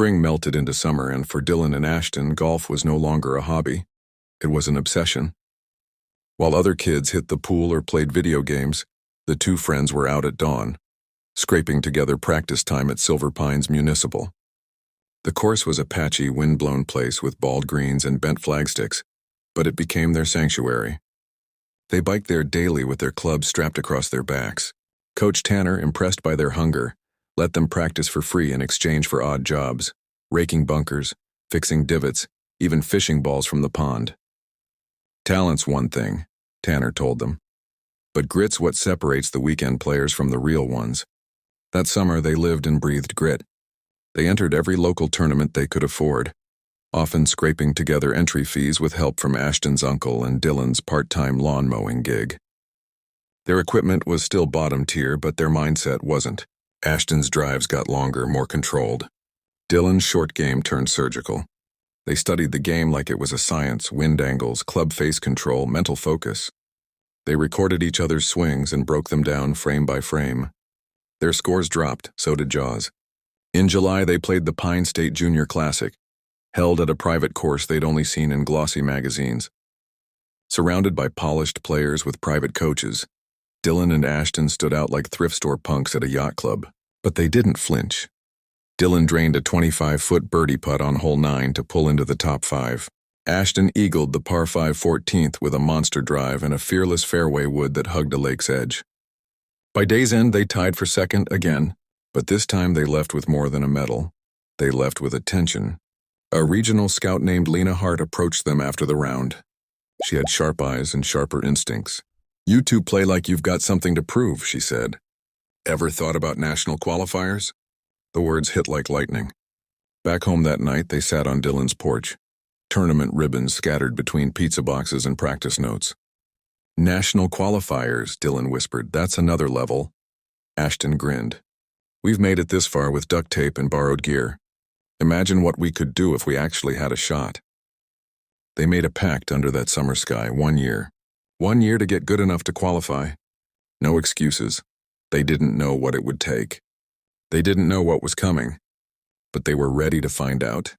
Spring melted into summer, and for Dylan and Ashton, golf was no longer a hobby. It was an obsession. While other kids hit the pool or played video games, the two friends were out at dawn, scraping together practice time at Silver Pines Municipal. The course was a patchy, wind-blown place with bald greens and bent flagsticks, but it became their sanctuary. They biked there daily with their clubs strapped across their backs. Coach Tanner, impressed by their hunger, let them practice for free in exchange for odd jobs, raking bunkers, fixing divots, even fishing balls from the pond. Talent's one thing, Tanner told them, but grit's what separates the weekend players from the real ones. That summer, they lived and breathed grit. They entered every local tournament they could afford, often scraping together entry fees with help from Ashton's uncle and Dylan's part-time lawn mowing gig. Their equipment was still bottom tier, but their mindset wasn't. Ashton's drives got longer, more controlled. Dylan's short game turned surgical. They studied the game like it was a science: wind angles, club face control, mental focus. They recorded each other's swings and broke them down frame by frame. Their scores dropped, so did Jaws. In July, they played the Pine State Junior Classic, held at a private course they'd only seen in glossy magazines. Surrounded by polished players with private coaches, Dylan and Ashton stood out like thrift store punks at a yacht club. But they didn't flinch. Dylan drained a 25-foot birdie putt on hole 9 to pull into the top 5. Ashton eagled the par 5 14th with a monster drive and a fearless fairway wood that hugged a lake's edge. By day's end, they tied for second again, but this time they left with more than a medal. They left with attention. A regional scout named Lena Hart approached them after the round. She had sharp eyes and sharper instincts. "You two play like you've got something to prove," she said. "Ever thought about national qualifiers?" The words hit like lightning. Back home that night, they sat on Dylan's porch, tournament ribbons scattered between pizza boxes and practice notes. "National qualifiers," Dylan whispered. "That's another level." Ashton grinned. "We've made it this far with duct tape and borrowed gear. Imagine what we could do if we actually had a shot." They made a pact under that summer sky: 1 year. 1 year to get good enough to qualify. No excuses. They didn't know what it would take. They didn't know what was coming, but they were ready to find out.